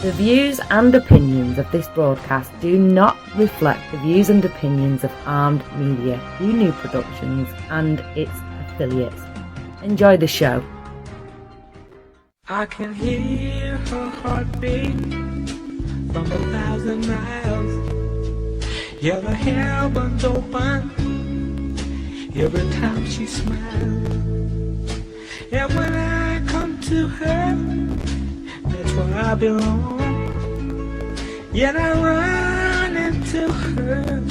The views and opinions of this broadcast do not reflect the views and opinions of Armed Media, New Productions and its affiliates. Enjoy the show. I can hear her heartbeat from 1,000 miles. Yeah, the heavens open every time she smiles. And when I come to her, that's where I belong. Yet I run into her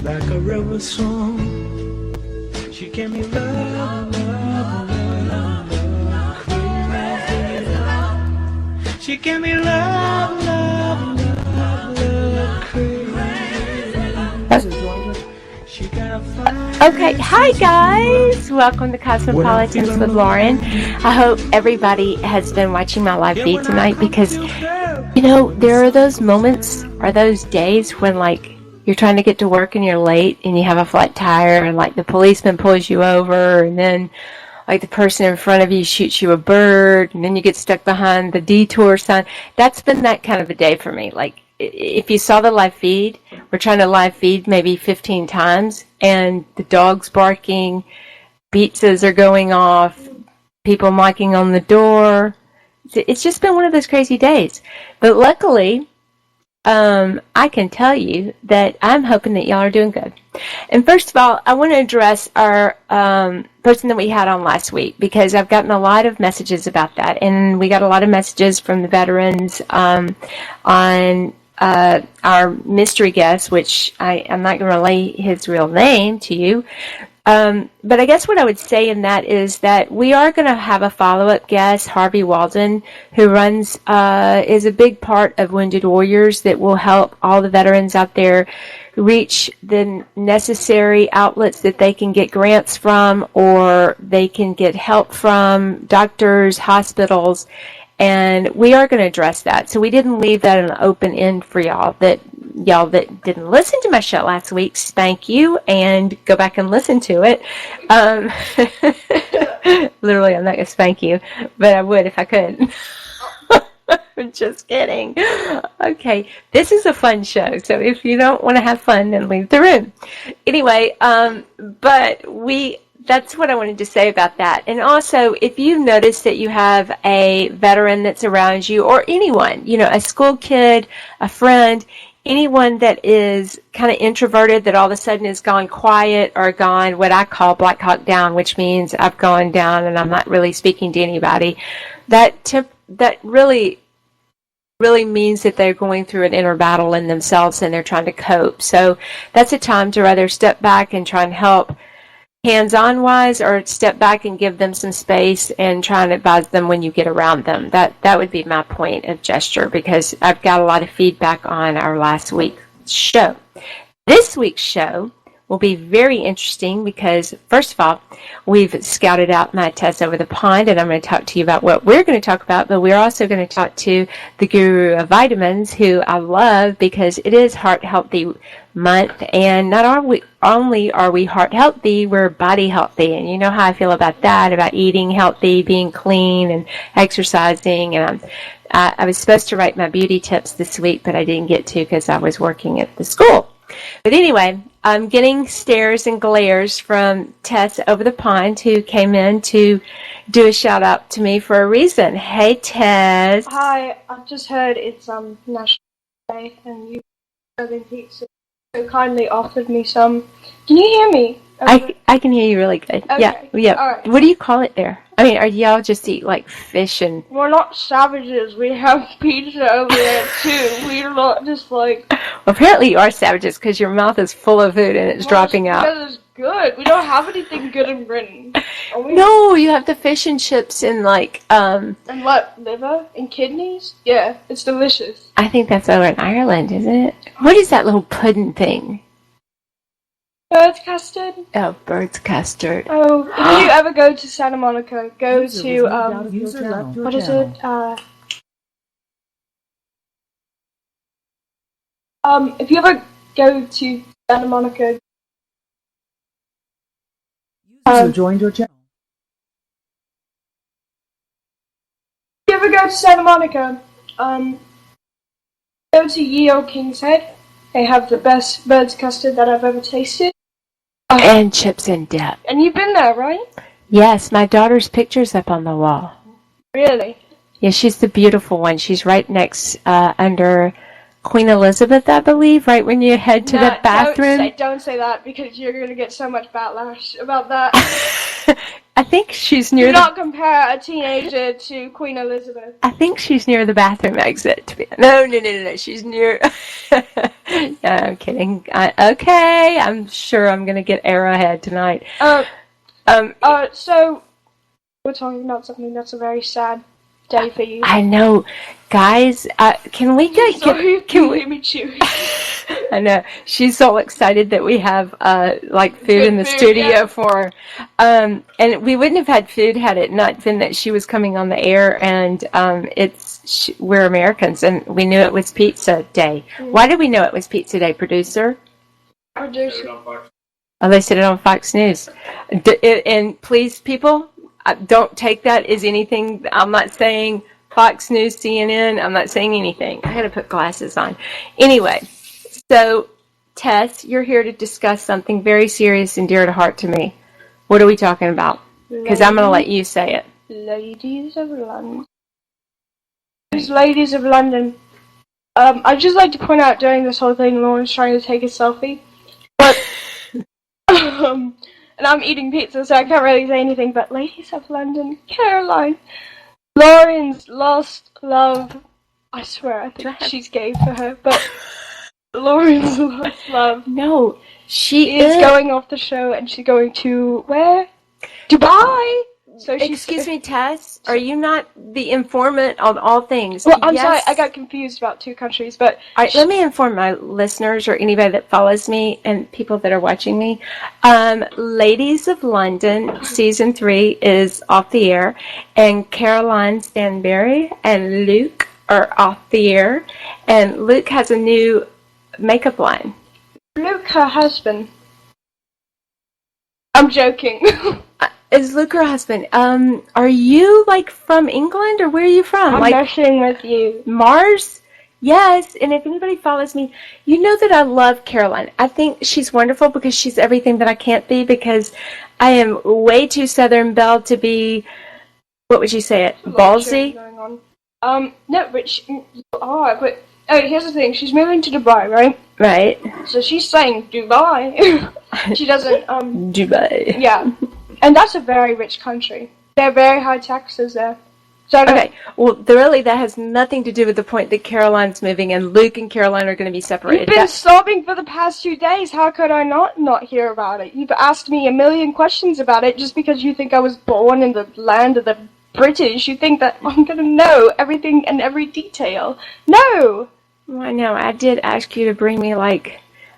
like a river song. She gave me love, love, love, love, crazy. She gave me love, love, love, love, crazy. She got a fire. Okay, hi guys! Welcome to Cosmopolitans with Lauren. I hope everybody has been watching my live feed tonight because, you know, there are those moments or those days when, like, you're trying to get to work and you're late and you have a flat tire and, like, the policeman pulls you over and then, like, the person in front of you shoots you a bird and then you get stuck behind the detour sign. That's been that kind of a day for me. Like, if you saw the live feed, we're trying to live feed maybe 15 times, and the dog's barking, pizzas are going off, people knocking on the door. It's just been one of those crazy days. But luckily, I can tell you that I'm hoping that y'all are doing good. And first of all, I want to address our person that we had on last week, because I've gotten a lot of messages about that. And we got a lot of messages from the veterans on our mystery guest, which I'm not going to relay his real name to you. But I guess what I would say in that is that we are going to have a follow-up guest, Harvey Walden, who is a big part of Wounded Warriors that will help all the veterans out there reach the necessary outlets that they can get grants from, or they can get help from doctors, hospitals, and we are going to address that. So we didn't leave that an open end for y'all that didn't listen to my show last week. Thank you, and go back and listen to it. Literally, I'm not going to spank you, but I would if I could. I'm just kidding. Okay, this is a fun show, so if you don't want to have fun, then leave the room. Anyway, that's what I wanted to say about that. And also, if you notice that you have a veteran that's around you, or anyone, you know, a school kid, a friend, anyone that is kind of introverted that all of a sudden has gone quiet or gone what I call Black Hawk down, which means I've gone down and I'm not really speaking to anybody, that really means that they're going through an inner battle in themselves and they're trying to cope. So that's a time to rather step back and try and help hands-on wise, or step back and give them some space and try and advise them when you get around them. That would be my point of gesture, because I've got a lot of feedback on our last week's show. This week's show will be very interesting because, first of all, we've scouted out my Tess over the pond, and I'm going to talk to you about what we're going to talk about, but we're also going to talk to the guru of vitamins, who I love because it is Heart Healthy Month, and not only are we heart healthy, we're body healthy, and you know how I feel about that, about eating healthy, being clean, and exercising, and I was supposed to write my beauty tips this week, but I didn't get to because I was working at the school. But anyway, I'm getting stares and glares from Tess over the pond, who came in to do a shout out to me for a reason. Hey, Tess. Hi, I've just heard it's National Day and you serving pizza, so kindly offered me some. Can you hear me? Okay. I can hear you really good. Okay. Yeah. All right. What do you call it there? I mean, are y'all just eat like fish and... We're not savages. We have pizza over there too. We're not just like... Well, apparently you are savages because your mouth is full of food and it's dropping out. Because it's good. We don't have anything good in Britain. No, you have the fish and chips and like... And what? Liver and kidneys? Yeah, it's delicious. I think that's over in Ireland, isn't it? What is that little pudding thing? Bird's custard? Oh, bird's custard. Oh, if you ever go to Santa Monica, go to, what is it? If you ever go to Santa Monica, joined your channel. if you ever go to Santa Monica, Go to Ye Old King's Head. They have the best bird's custard that I've ever tasted. And chips and dip. And you've been there, right? Yes, my daughter's picture's up on the wall. Really? Yeah, she's the beautiful one. She's right next under Queen Elizabeth, I believe, right when you head to the bathroom. Don't say that, because you're going to get so much backlash about that. I think she's near Do not compare a teenager to Queen Elizabeth. I think she's near the bathroom exit. No. She's near... No, I'm kidding. Okay, I'm sure I'm going to get Arrowhead tonight. So, we're talking about something that's a very sad day for you. I know. Guys, can we get... Sorry, can we... me chew. I know. She's so excited that we have, food in the studio for her. And we wouldn't have had food had it not been that she was coming on the air, and we're Americans, and we knew it was Pizza Day. Why did we know it was Pizza Day, producer? Producer. Oh, they said it on Fox News. And please, people, don't take that as anything. I'm not saying Fox News, CNN. I'm not saying anything. I got to put glasses on. Anyway, so Tess, you're here to discuss something very serious and dear to heart to me. What are we talking about? Because I'm going to let you say it. Ladies of London. Ladies of London. I'd just like to point out during this whole thing, Lauren's trying to take a selfie. But, and I'm eating pizza, so I can't really say anything, but Ladies of London, Caroline, Lauren's lost love. I swear, I think she's gay for her, but Lauren's lost love. No, she is going off the show, and she's going to, where? Dubai! So excuse me, Tess, are you not the informant on all things? Well, I'm sorry, I got confused about two countries, but... All right, let me inform my listeners or anybody that follows me and people that are watching me. Ladies of London, Season 3 is off the air, and Caroline Stanberry and Luke are off the air, and Luke has a new makeup line. Luke, her husband. I'm joking. Is Luke her husband? Are you, from England, or where are you from? I'm messing with you. Mars? Yes, and if anybody follows me, you know that I love Caroline. I think she's wonderful because she's everything that I can't be, because I am way too Southern Belle to be, what would you say it, ballsy? No, but you are, but... Oh, here's the thing. She's moving to Dubai, right? Right. So she's saying Dubai. She doesn't, Dubai. Yeah. And that's a very rich country. There are very high taxes there. So okay. Well, really, that has nothing to do with the point that Caroline's moving, and Luke and Caroline are going to be separated. You've been sobbing for the past 2 days. How could I not hear about it? You've asked me a million questions about it just because you think I was born in the land of the British. You think that I'm going to know everything and every detail. No! Well, I know. I did ask you to bring me,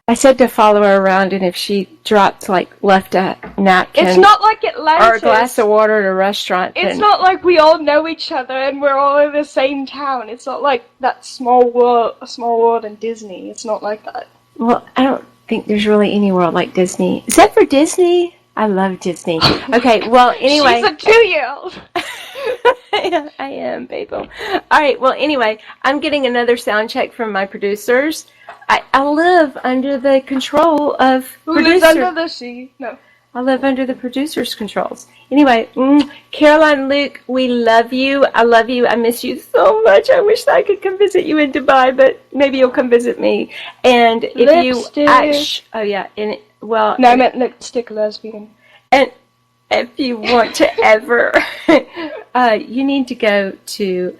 I said to follow her around, and if she dropped, left a napkin... It's not like Atlantis. Or a glass of water at a restaurant. It's not like we all know each other and we're all in the same town. It's not like that a small world in Disney. It's not like that. Well, I don't think there's really any world like Disney. Except for Disney. I love Disney. Okay, well, anyway... She's a 2-year-old. I am, babe. All right, well, anyway, I'm getting another sound check from my producers. I live under the control of producers. Who lives under the sea? No. I live under the producer's controls. Anyway, Caroline, Luke, we love you. I love you. I miss you so much. I wish that I could come visit you in Dubai, but maybe you'll come visit me. And if lipstick. Oh, yeah. No, I meant lipstick lesbian. And if you want to ever, you need to go to,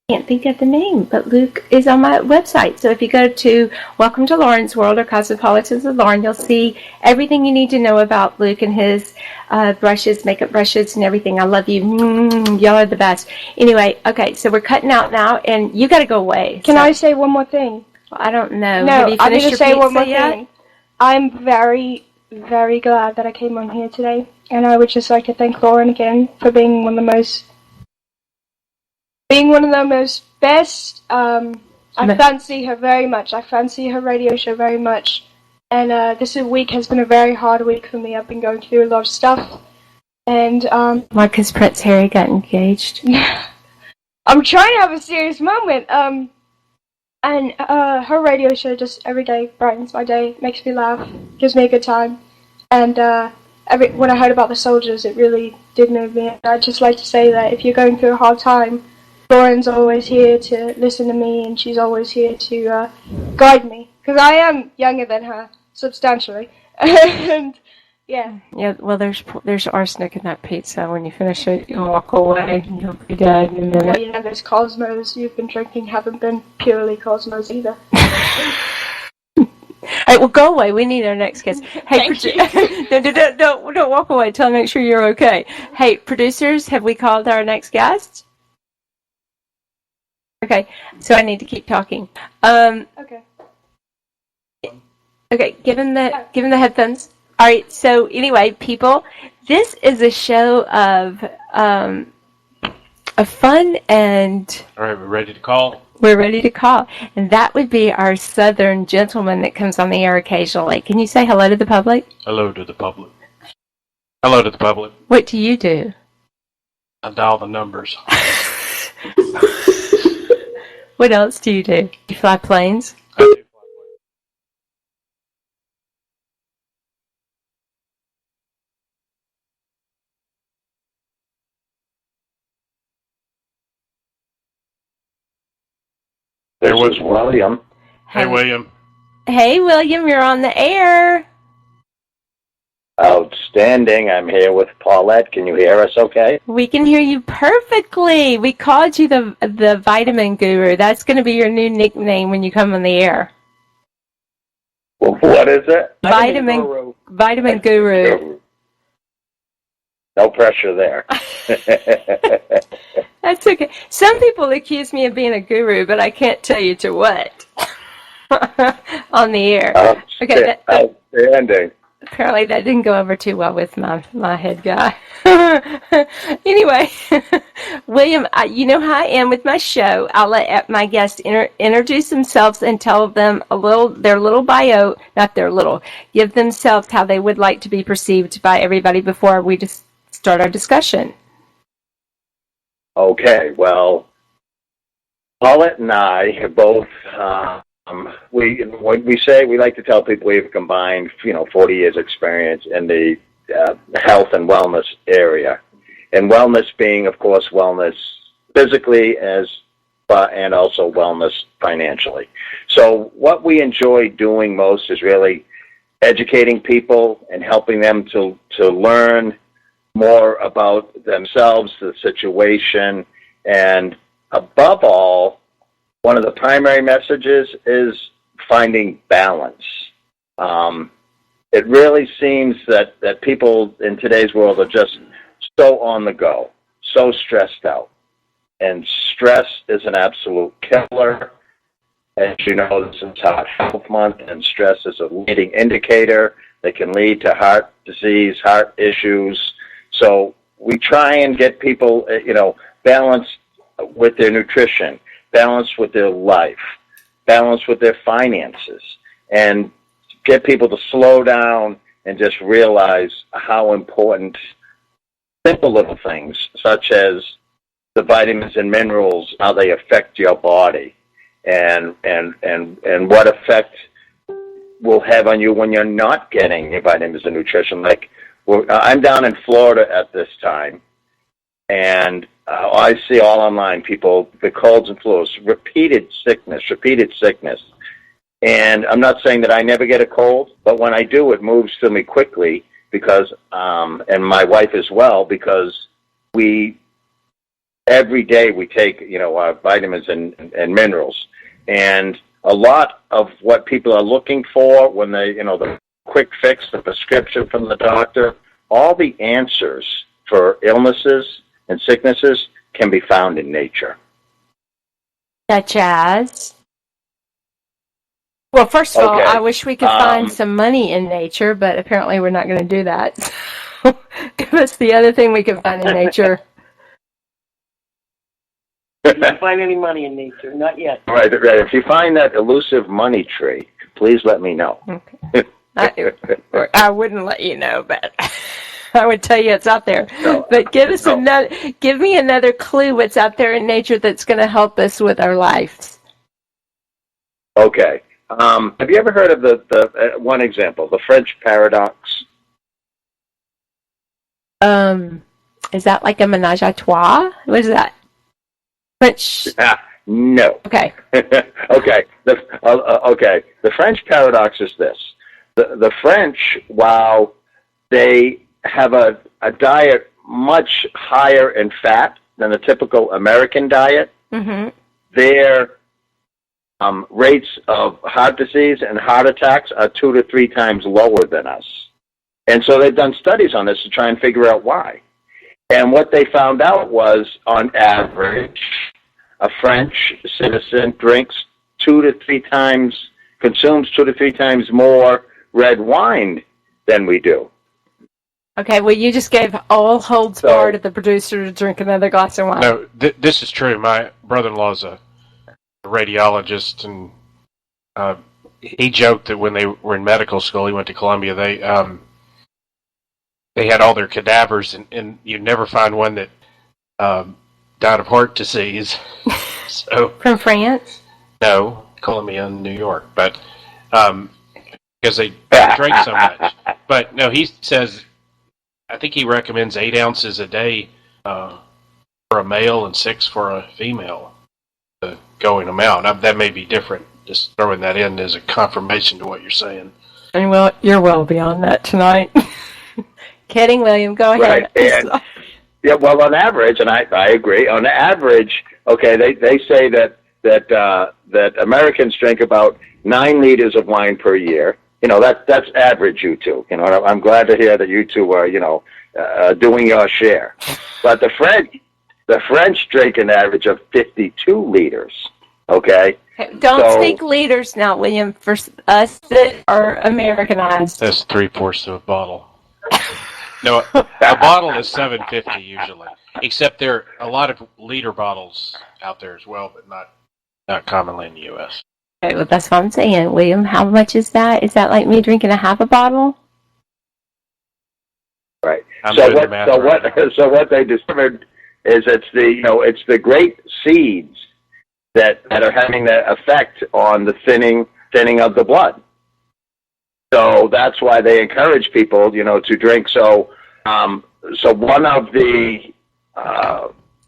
can't think of the name, but Luke is on my website. So if you go to Welcome to Lauren's World or Cosmopolitans with Lauren, you'll see everything you need to know about Luke and his brushes, makeup brushes, and everything. I love you. Y'all are the best. Anyway, okay, so we're cutting out now, and you got to go away. Can I say one more thing? Well, I don't know. No, Have you I'm finished going to your say pizza one more yet? thing. I'm very, very glad that I came on here today, and I would just like to thank Lauren again for being one of the most best. I fancy her very much. I fancy her radio show very much. And this week has been a very hard week for me. I've been going through a lot of stuff. And why? Because Prince Harry got engaged. I'm trying to have a serious moment. And her radio show just every day brightens my day, makes me laugh, gives me a good time. And when I heard about the soldiers, it really did move me. And I'd just like to say that if you're going through a hard time, Lauren's always here to listen to me, and she's always here to guide me. Because I am younger than her, substantially. And yeah. Yeah, well, there's arsenic in that pizza. When you finish it, you'll walk away and you'll be dead in a minute. Well, you know, those Cosmos you've been drinking haven't been purely Cosmos either. Hey, well, go away. We need our next guest. Hey, Thank you. don't walk away. Tell me, make sure you're okay. Hey, producers, have we called our next guest? Okay, so I need to keep talking. Okay. Okay, give him the headphones. All right. So anyway, people, this is a show of fun, and All right, we're ready to call. we're ready to call, and that would be our Southern gentleman that comes on the air occasionally. Can you say hello to the public? Hello to the public. Hello to the public. What do you do? I dial the numbers. What else do you do? You fly planes? I do fly planes. There was William. Hey, William. Hey, William, you're on the air. Outstanding. I'm here with Paulette. Can you hear us okay? We can hear you perfectly. We called you the vitamin guru. That's going to be your new nickname when you come on the air. Well, what is it? Vitamin guru. No pressure there. That's okay. Some people accuse me of being a guru, but I can't tell you to what on the air. Okay, Outstanding. apparently that didn't go over too well with my head guy. Anyway, William, you know how I am with my show. I'll let my guests introduce themselves and tell them their little bio, give themselves how they would like to be perceived by everybody before we just start our discussion. Okay, well, Paulette and I have both, we like to tell people we've combined, 40 years experience in the health and wellness area. And wellness being, of course, wellness physically and also wellness financially. So what we enjoy doing most is really educating people and helping them to learn more about themselves, the situation, and above all, one of the primary messages is finding balance. It really seems that people in today's world are just so on the go, so stressed out. And stress is an absolute killer. As you know, this is Heart Health Month, and stress is a leading indicator that can lead to heart disease, heart issues. So we try and get people, balanced with their nutrition, balanced with their life, balanced with their finances, and get people to slow down and just realize how important simple little things, such as the vitamins and minerals, how they affect your body, and what effect will have on you when you're not getting your vitamins and nutrition. Like, I'm down in Florida at this time, and I see all online people, the colds and flus, repeated sickness. And I'm not saying that I never get a cold, but when I do, it moves through me quickly because, and my wife as well, because every day we take, our vitamins and minerals. And a lot of what people are looking for when they, the quick fix, the prescription from the doctor, all the answers for illnesses and sicknesses can be found in nature. Such as? Well, first of all, I wish we could find some money in nature, but apparently we're not going to do that. So give us the other thing we can find in nature. Can't find any money in nature, not yet. Right. If you find that elusive money tree, please let me know. Okay. I wouldn't let you know, but I would tell you it's out there. No, But no. give me another clue what's out there in nature that's going to help us with our lives. Okay. Have you ever heard of the one example, the French paradox? Is that like a menage a trois? What is that? French? No. Okay. Okay. Okay. The French paradox is this: the French, while they have a diet much higher in fat than the typical American diet, Mm-hmm. their rates of heart disease and heart attacks are 2 to 3 times lower than us. And so they've done studies on this to try and figure out why. And what they found out was, on average, a French citizen consumes 2 to 3 times more red wine than we do. Okay, well, you just gave all holds barred to the producer to drink another glass of wine. No, this is true. My brother-in-law's a radiologist, and he joked that when they were in medical school, he went to Columbia, they had all their cadavers, and you'd never find one that died of heart disease. So From France? no, Columbia in New York, but because they drink so much. But no, he says, I think he recommends 8 ounces a day for a male and 6 for a female, the going amount. That may be different. Just throwing that in as a confirmation to what you're saying. And well, you're well beyond that tonight. Kidding, William. Go ahead. Right. And, yeah, well, on average, and I agree, on average, okay, they say that Americans drink about 9 liters of wine per year. You know, that's average, you two. You know, I'm glad to hear that you two are, doing your share. But the French drink an average of 52 liters. Okay. Don't speak liters now, William, for us that are Americanized. That's 3/4 of a bottle. No, a bottle is $7.50 usually. Except there are a lot of liter bottles out there as well, but not commonly in the U.S. Okay, well, that's what I'm saying, William. How much is that? Is that like me drinking a half a bottle? Right. I'm So doing the math right now. what they discovered is it's the great seeds that are having the effect on the thinning of the blood. So that's why they encourage people, to drink. So one of the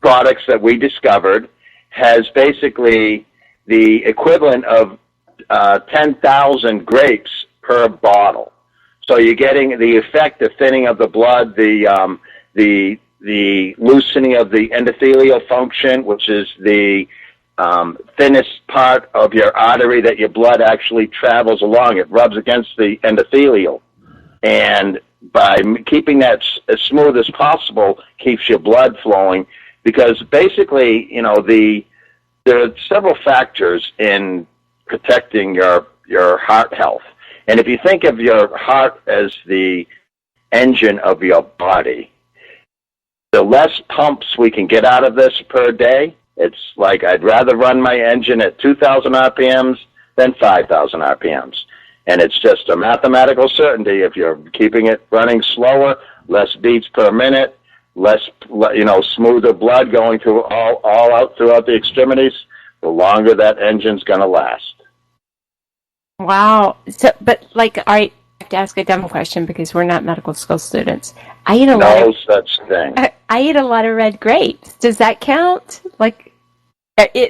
products that we discovered has basically the equivalent of 10,000 grapes per bottle. So you're getting the effect of thinning of the blood, the loosening of the endothelial function, which is the thinnest part of your artery that your blood actually travels along. It rubs against the endothelial. And by keeping that as smooth as possible, keeps your blood flowing. Because basically, there are several factors in protecting your heart health. And if you think of your heart as the engine of your body, the less pumps we can get out of this per day, it's like I'd rather run my engine at 2,000 RPMs than 5,000 RPMs. And it's just a mathematical certainty. If you're keeping it running slower, less beats per minute, less, smoother blood going through all out throughout the extremities, the longer that engine's going to last. Wow. So, but I have to ask a dumb question because we're not medical school students. I eat No such thing. I eat a lot of red grapes. Does that count?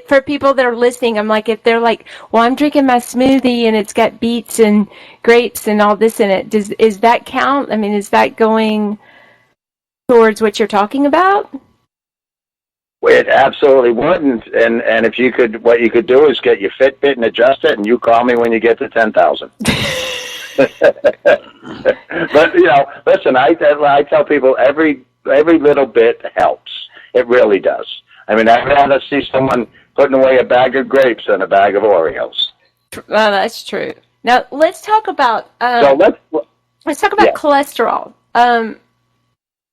For people that are listening, I'm like, if they're like, well, I'm drinking my smoothie and it's got beets and grapes and all this in it, is that count? I mean, is that going towards what you're talking about? It absolutely wouldn't. And if you could, what you could do is get your Fitbit and adjust it, and you call me when you get to 10,000. But listen, I tell people every little bit helps. It really does. I mean, I'd rather see someone putting away a bag of grapes than a bag of Oreos. Well, that's true. Now let's talk about let's talk about cholesterol.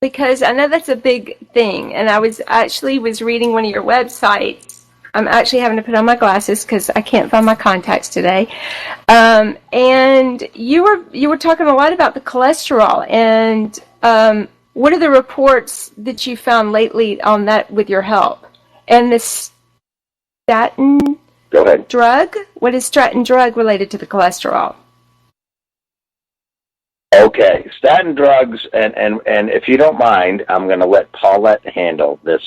Because I know that's a big thing, and I was reading one of your websites. I'm actually having to put on my glasses because I can't find my contacts today. And you were talking a lot about the cholesterol, and what are the reports that you found lately on that with your help? And the statin Go ahead. drug? What is statin drug related to the cholesterol? Okay, statin drugs, and if you don't mind, I'm going to let Paulette handle this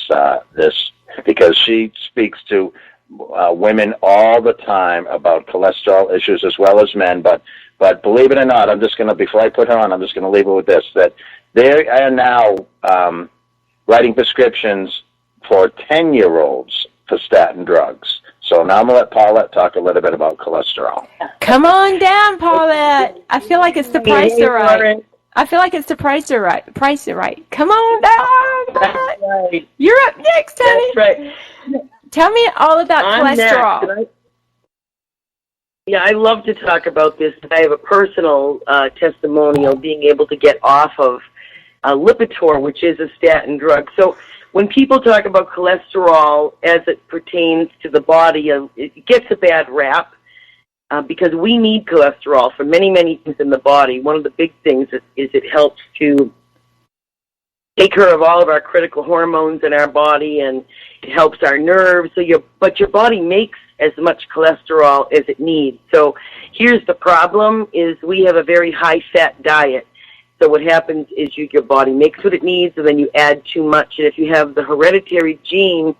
because she speaks to women all the time about cholesterol issues as well as men. But believe it or not, I'm just going to, before I put her on, I'm just going to leave it with this, that they are now writing prescriptions for 10-year-olds for statin drugs. So now I'm going to let Paulette talk a little bit about cholesterol. Come on down, Paulette. I feel like it's the price are right. I feel like it's the price are right. Price are right. Come on down. That's right. You're up next, honey. That's right. Tell me all about cholesterol. Next. Yeah, I love to talk about this. I have a personal testimonial being able to get off of Lipitor, which is a statin drug. So when people talk about cholesterol as it pertains to the body, it gets a bad rap because we need cholesterol for many, many things in the body. One of the big things is it helps to take care of all of our critical hormones in our body, and it helps our nerves. But your body makes as much cholesterol as it needs. So here's the problem, is we have a very high-fat diet. So what happens is your body makes what it needs, and then you add too much. And if you have the hereditary gene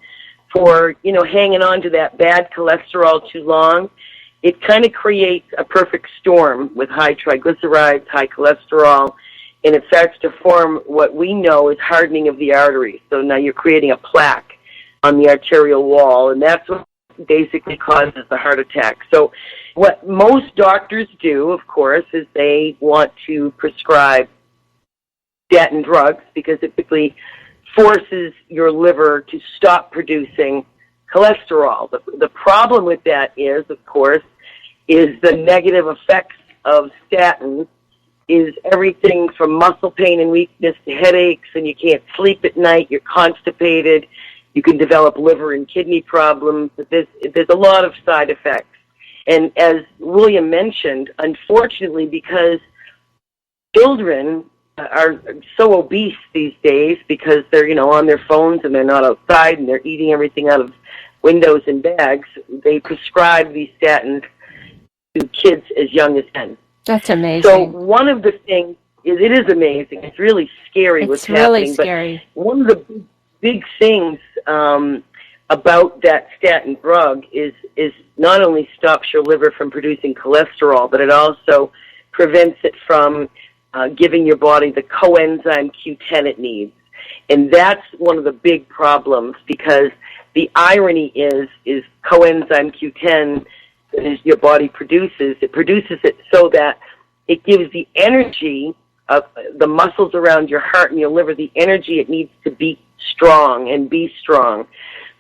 for, hanging on to that bad cholesterol too long, it kind of creates a perfect storm with high triglycerides, high cholesterol, and it starts to form what we know is hardening of the arteries. So now you're creating a plaque on the arterial wall, and that's what basically causes the heart attack. So what most doctors do, of course, is they want to prescribe statin drugs because it typically forces your liver to stop producing cholesterol. The problem with that is, of course, is the negative effects of statins is everything from muscle pain and weakness to headaches, and you can't sleep at night, you're constipated, you can develop liver and kidney problems. There's a lot of side effects. And as William mentioned, unfortunately, because children are so obese these days because they're, on their phones and they're not outside and they're eating everything out of windows and bags, they prescribe these statins to kids as young as 10. That's amazing. So one of the things is, it is amazing. It's really scary what's happening. It's really scary. But one of the big things about that statin drug is not only stops your liver from producing cholesterol, but it also prevents it from giving your body the coenzyme Q10 it needs. And that's one of the big problems, because the irony is coenzyme Q10 that your body produces, it produces it so that it gives the energy of the muscles around your heart and your liver, the energy it needs to be strong and be strong.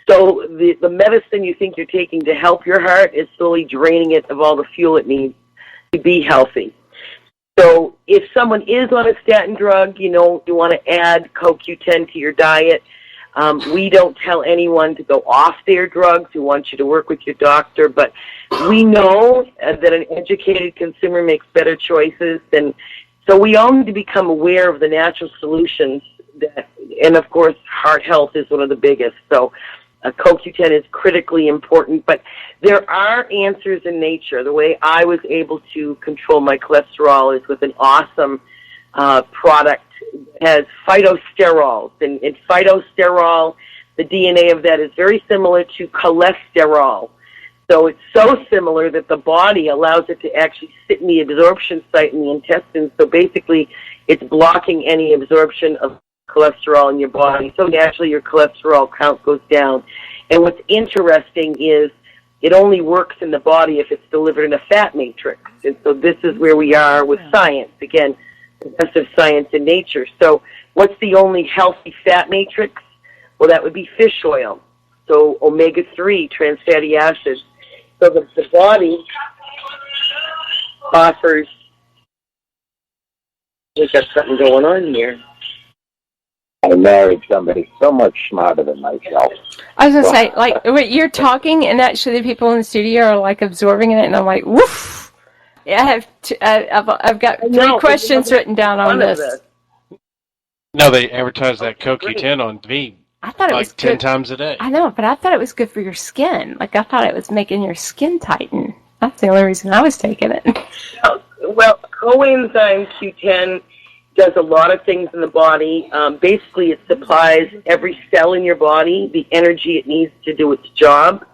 So the medicine you think you're taking to help your heart is slowly draining it of all the fuel it needs to be healthy. So if someone is on a statin drug, you want to add CoQ10 to your diet. We don't tell anyone to go off their drugs. We want you to work with your doctor. But we know that an educated consumer makes better choices. And so we all need to become aware of the natural solutions. And, of course, heart health is one of the biggest. So CoQ10 is critically important. But there are answers in nature. The way I was able to control my cholesterol is with an awesome product that has phytosterols. And phytosterol, the DNA of that is very similar to cholesterol. So it's so similar that the body allows it to actually sit in the absorption site in the intestines. So basically, it's blocking any absorption of cholesterol in your body. So naturally, your cholesterol count goes down. And what's interesting is it only works in the body if it's delivered in a fat matrix. And so this is where we are with science. Again, the best of science and nature. So what's the only healthy fat matrix? Well, that would be fish oil. So omega-3, trans fatty acids. So the body offers... We got something going on here. I married somebody so much smarter than myself. I was going to say, like, you're talking, and actually the people in the studio are, like, absorbing it, and I'm like, woof! Yeah, I've got three questions written down on this. No, they advertise that CoQ10 on me I thought it was like 10 good. times a day. I know, but I thought it was good for your skin. Like, I thought it was making your skin tighten. That's the only reason I was taking it. Well, coenzyme Q10 does a lot of things in the body. Basically, it supplies every cell in your body the energy it needs to do its job.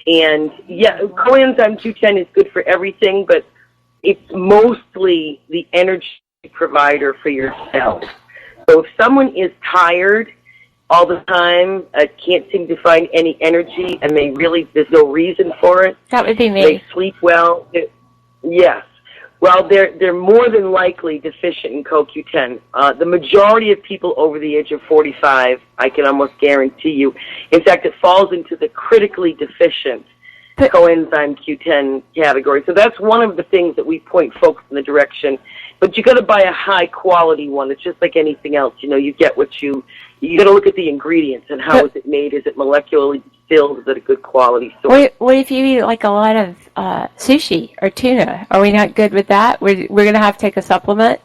And yeah, coenzyme Q10 is good for everything, but it's mostly the energy provider for your cells. So if someone is tired all the time, can't seem to find any energy, and there's no reason for it. That would be me. They sleep well. Yes. Well, they're more than likely deficient in CoQ10. The majority of people over the age of 45, I can almost guarantee you. In fact, it falls into the critically deficient coenzyme Q10 category. So that's one of the things that we point folks in the direction. But you got to buy a high quality one. It's just like anything else. You get what you got to look at the ingredients and how is it made? Is it molecularly distilled? Is it a good quality source? What if you eat like a lot of sushi or tuna? Are we not good with that? We're going to have to take a supplement?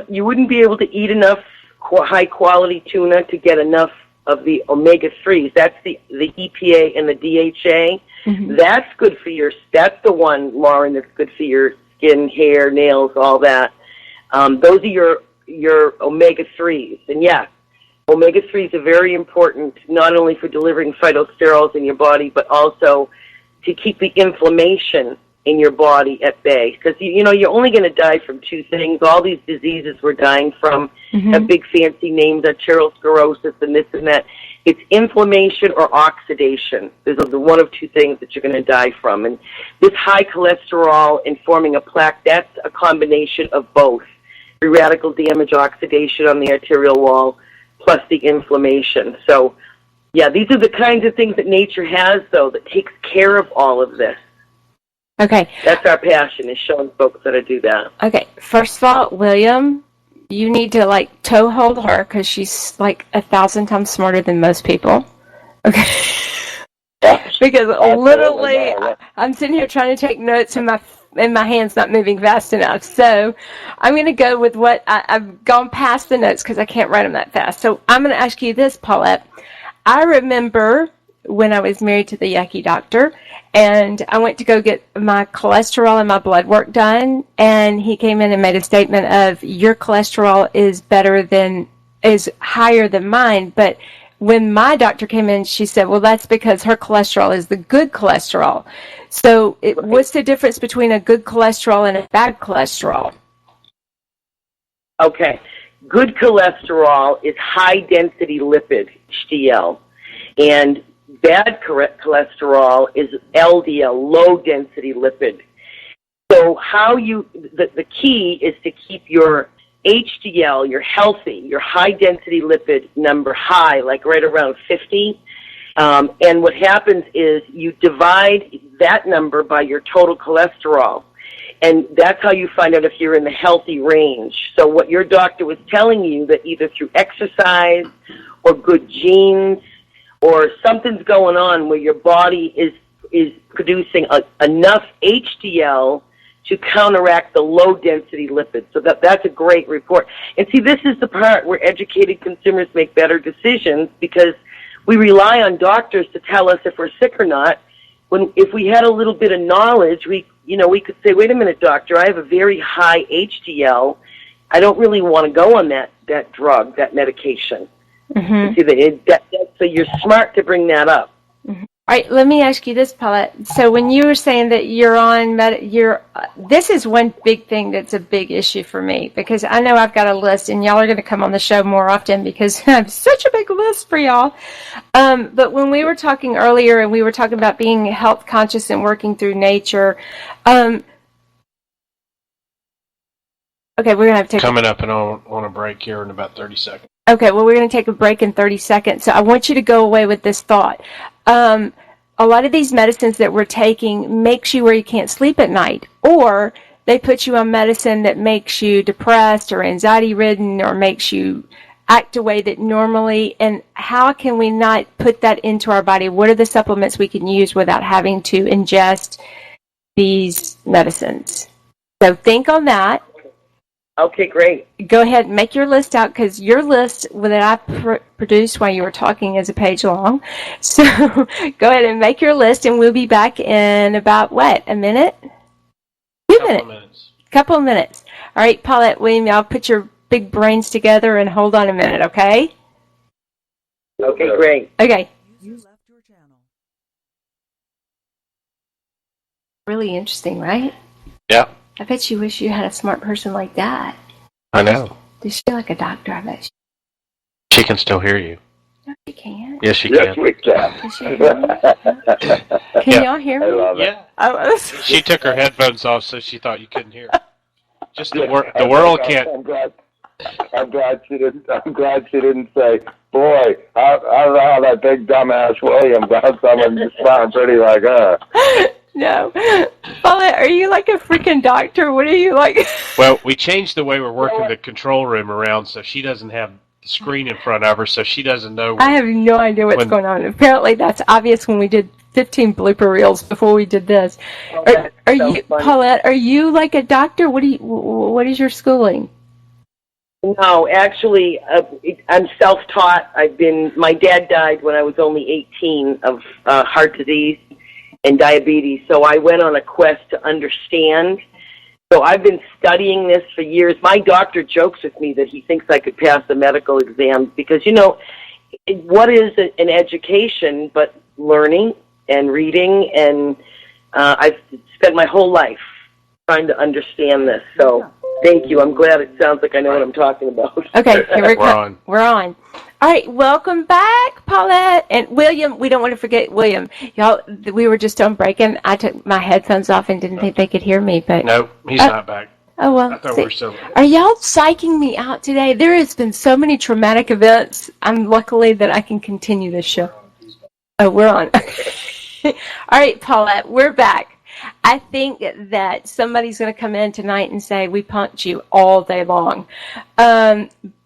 You wouldn't be able to eat enough high quality tuna to get enough of the omega-3s. That's the EPA and the DHA. Mm-hmm. That's good for that's the one, Lauren, that's good for your skin, hair, nails, all that. Those are your omega-3s. And yeah, omega-3s are very important, not only for delivering phytosterols in your body, but also to keep the inflammation in your body at bay. Because, you're only going to die from two things. All these diseases we're dying from have big fancy names, arteriosclerosis and this and that. It's inflammation or oxidation. There's the one of two things that you're going to die from. And this high cholesterol and forming a plaque, that's a combination of both. Free radical damage, oxidation on the arterial wall, plus the inflammation. So, yeah, these are the kinds of things that nature has, though, that takes care of all of this. Okay. That's our passion, is showing folks how to do that. Okay. First of all, William, you need to, toe hold her because she's, 1,000 times smarter than most people. Okay. Because literally, I'm sitting here trying to take notes and my hand's not moving fast enough. So I'm going to go with what I've gone past the notes because I can't write them that fast. So I'm going to ask you this, Paulette. I remember when I was married to the yucky doctor, and I went to go get my cholesterol and my blood work done, and he came in and made a statement of, your cholesterol is higher than mine. But when my doctor came in, she said, well, that's because her cholesterol is the good cholesterol. So what's the difference between a good cholesterol and a bad cholesterol? Okay. Good cholesterol is high-density lipid, HDL, and bad cholesterol is LDL, low-density lipid. So the key is to keep your HDL, your healthy, your high-density lipid number high, right around 50. And what happens is you divide that number by your total cholesterol. And that's how you find out if you're in the healthy range. So what your doctor was telling you, that either through exercise or good genes or something's going on where your body is producing enough HDL to counteract the low-density lipids. So that's a great report. And see, this is the part where educated consumers make better decisions, because we rely on doctors to tell us if we're sick or not. If we had a little bit of knowledge, we could say, wait a minute, doctor, I have a very high HDL. I don't really want to go on that drug, that medication. Mm-hmm. So you're smart to bring that up. Mm-hmm. All right, let me ask you this, Paulette. So when you were saying that you're on this is one big thing that's a big issue for me, because I know I've got a list, and y'all are going to come on the show more often because I have such a big list for y'all. But when we were talking earlier, and we were talking about being health conscious and working through nature, okay, we're going to have to take coming up and on a break here in about 30 seconds. Okay, well, we're going to take a break in 30 seconds. So I want you to go away with this thought. A lot of these medicines that we're taking makes you where you can't sleep at night, or they put you on medicine that makes you depressed or anxiety-ridden or makes you act a way that normally, and how can we not put that into our body? What are the supplements we can use without having to ingest these medicines? So think on that. Okay, great. Go ahead and make your list out, because your list that I produced while you were talking is a page long. So go ahead and make your list, and we'll be back in about, what, a minute? Couple of minutes. All right, Paulette, William, y'all put your big brains together and hold on a minute, okay? Okay, great. Okay. Really interesting, right? Yeah. I bet you wish you had a smart person like that. I know. Does she feel like a doctor? I bet She can still hear you. No, she can't. Yes, she Yes, can. we can. Can she hear me? Can y'all hear me? I love it. Yeah. Oh, She took her headphones off, so she thought you couldn't hear. Just the world can't. I'm glad she didn't. I'm glad she didn't say, "Boy, I don't know how that big dumbass William got someone to sound pretty like her." No. Paulette, are you like a freaking doctor? What are you like? Well, we changed the way we're working the control room around, so she doesn't have the screen in front of her, so she doesn't know. I have no idea what's going on. Apparently, that's obvious when we did 15 blooper reels before we did this. Are you, Paulette? Are you like a doctor? What is your schooling? No, actually, I'm self-taught. My dad died when I was only 18 of heart disease and diabetes, so I went on a quest to understand. So I've been studying this for years. My doctor jokes with me that he thinks I could pass the medical exam because, what is an education but learning and reading, and I've spent my whole life trying to understand this. So thank you. I'm glad it sounds like I know what I'm talking about. Okay, here we're on. We're on. All right, welcome back, Paulette. And William, we don't want to forget William. Y'all, we were just on break, and I took my headphones off and didn't think they could hear me. But No, he's not back. Oh, well. I thought we were still. Are y'all psyching me out today? There has been so many traumatic events. I'm luckily that I can continue this show. Oh, we're on. All right, Paulette, we're back. I think that somebody's going to come in tonight and say, we punked you all day long.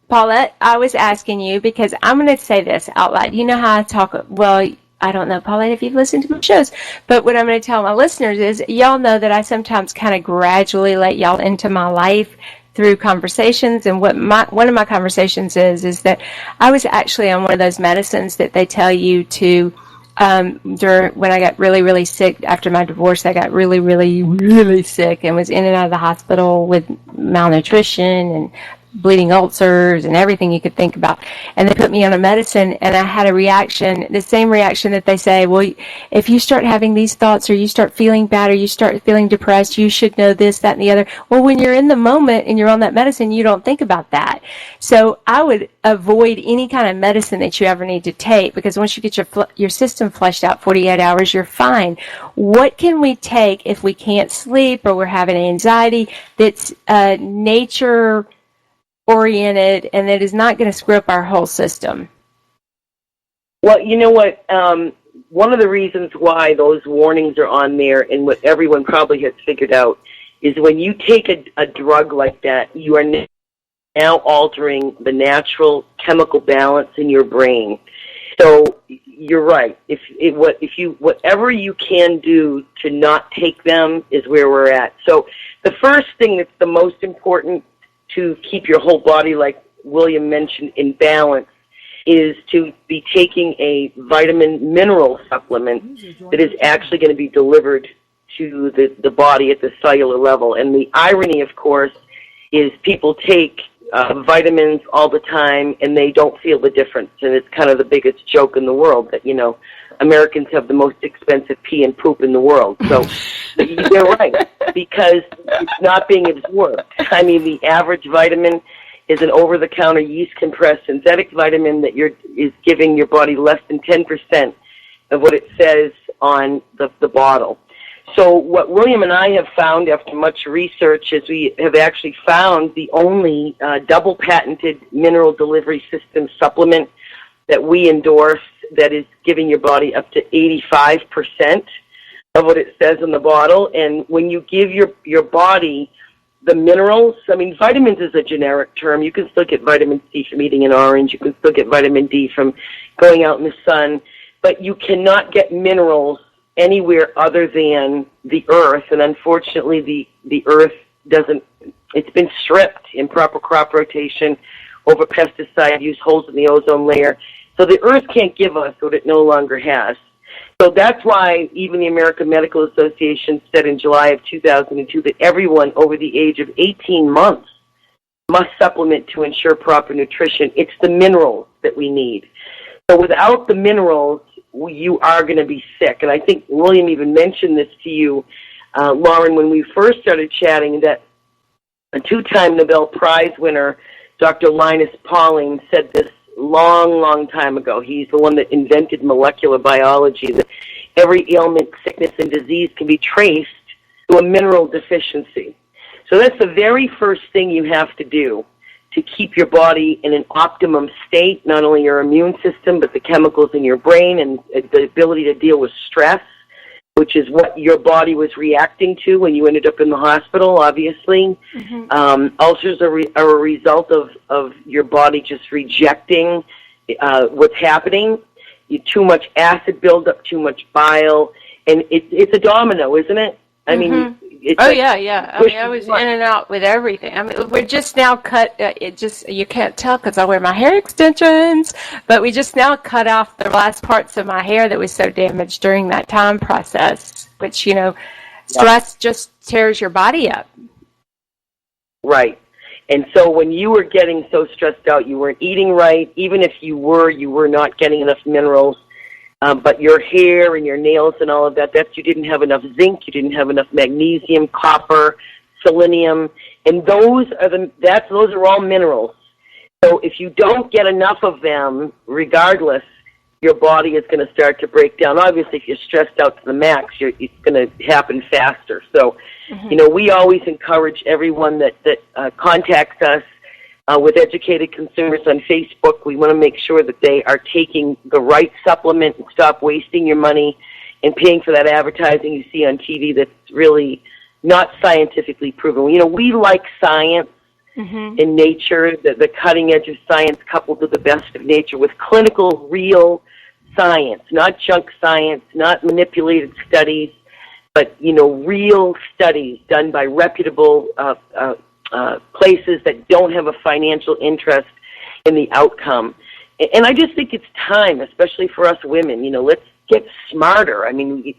Paulette, I was asking you because I'm going to say this out loud. You know how I talk? Well, I don't know, Paulette, if you've listened to my shows, but what I'm going to tell my listeners is y'all know that I sometimes kind of gradually let y'all into my life through conversations, and what one of my conversations is that I was actually on one of those medicines that they tell you to when I got really, really sick after my divorce. I got really, really, really sick and was in and out of the hospital with malnutrition and bleeding ulcers and everything you could think about. And they put me on a medicine, and I had a reaction, the same reaction that they say, well, if you start having these thoughts, or you start feeling bad, or you start feeling depressed, you should know this, that, and the other. Well, when you're in the moment and you're on that medicine, you don't think about that. So I would avoid any kind of medicine that you ever need to take, because once you get your system flushed out 48 hours, you're fine. What can we take if we can't sleep, or we're having anxiety, that's nature oriented and that is not going to screw up our whole system? Well, you know what? One of the reasons why those warnings are on there, and what everyone probably has figured out, is when you take a drug like that, you are now altering the natural chemical balance in your brain. So you're right. Whatever you can do to not take them is where we're at. So the first thing that's the most important to keep your whole body, like William mentioned, in balance, is to be taking a vitamin mineral supplement that is actually going to be delivered to the body at the cellular level. And the irony, of course, is people take vitamins all the time and they don't feel the difference. And it's kind of the biggest joke in the world that, Americans have the most expensive pee and poop in the world. So they're right, because it's not being absorbed. I mean, the average vitamin is an over-the-counter yeast-compressed synthetic vitamin that is giving your body less than 10% of what it says on the bottle. So what William and I have found after much research is we have actually found the only double-patented mineral delivery system supplement that we endorse that is giving your body up to 85% of what it says on the bottle. And when you give your body the minerals, I mean, vitamins is a generic term. You can still get vitamin C from eating an orange. You can still get vitamin D from going out in the sun. But you cannot get minerals anywhere other than the earth. And unfortunately, the earth doesn't It's been stripped. Improper crop rotation, over pesticide use, holes in the ozone layer. So the earth can't give us what it no longer has. So that's why even the American Medical Association said in July of 2002 that everyone over the age of 18 months must supplement to ensure proper nutrition. It's the minerals that we need. So without the minerals, you are going to be sick. And I think William even mentioned this to you, Lauren, when we first started chatting, that a two-time Nobel Prize winner, Dr. Linus Pauling, said this long time ago. He's the one that invented molecular biology, that every ailment, sickness, and disease can be traced to a mineral deficiency. So that's the very first thing you have to do to keep your body in an optimum state, not only your immune system, but the chemicals in your brain and the ability to deal with stress, which is what your body was reacting to when you ended up in the hospital, obviously. Ulcers are a result of your body just rejecting what's happening. Too much acid buildup, too much bile, and it's a domino, isn't it? I mean, it's yeah. I mean, I was in and out with everything. I mean, we're just now cut. You can't tell because I wear my hair extensions, but we just now cut off the last parts of my hair that was so damaged during that time process, which, stress just tears your body up. Right. And so when you were getting so stressed out, you weren't eating right. Even if you were not getting enough minerals. But your hair and your nails and all of that, you didn't have enough zinc, you didn't have enough magnesium, copper, selenium, and those are all minerals. So if you don't get enough of them, regardless, your body is going to start to break down. Obviously, if you're stressed out to the max, it's going to happen faster. So, we always encourage everyone that contacts us with educated consumers on Facebook. We want to make sure that they are taking the right supplement and stop wasting your money and paying for that advertising you see on TV that's really not scientifically proven. We like science in nature, the cutting edge of science coupled with the best of nature with clinical, real science, not junk science, not manipulated studies, but, real studies done by reputable places that don't have a financial interest in the outcome. And I just think it's time, especially for us women, let's get smarter. I mean,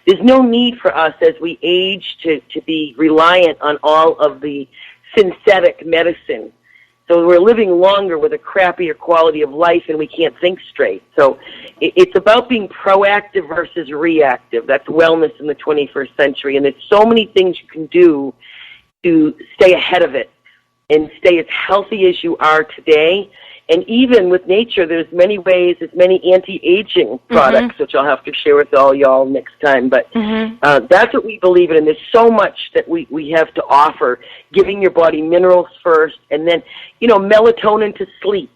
there's no need for us as we age to be reliant on all of the synthetic medicine. So we're living longer with a crappier quality of life and we can't think straight. So it's about being proactive versus reactive. That's wellness in the 21st century. And there's so many things you can do to stay ahead of it and stay as healthy as you are today. And even with nature, there's many ways, there's many anti-aging products, which I'll have to share with all y'all next time. But that's what we believe in. And there's so much that we have to offer, giving your body minerals first, and then, melatonin to sleep.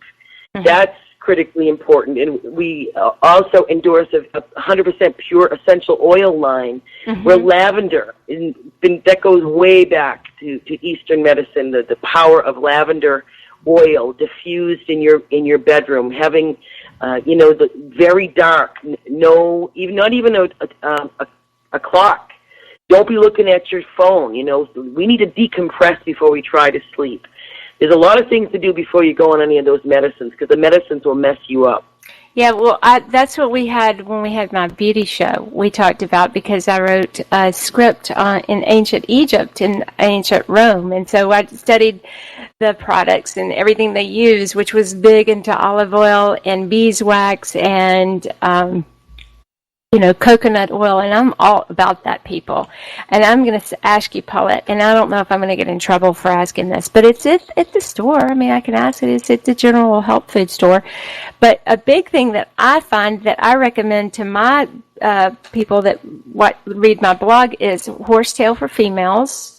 That's critically important. And we also endorse a 100% pure essential oil line, where lavender, that goes way back to Eastern medicine, the power of lavender oil diffused in your bedroom, having the very dark, not even a clock. Don't be looking at your phone. We need to decompress before we try to sleep. There's a lot of things to do before you go on any of those medicines, because the medicines will mess you up. Yeah, well, that's what we had when we had my beauty show. We talked about, because I wrote a script in ancient Egypt and ancient Rome, and so I studied the products and everything they use, which was big into olive oil and beeswax and coconut oil, and I'm all about that, people. And I'm going to ask you, Paulette, and I don't know if I'm going to get in trouble for asking this, but it's at the store. I mean, I can ask it. It's at the general health food store. But a big thing that I find that I recommend to my people that read my blog is horsetail for females.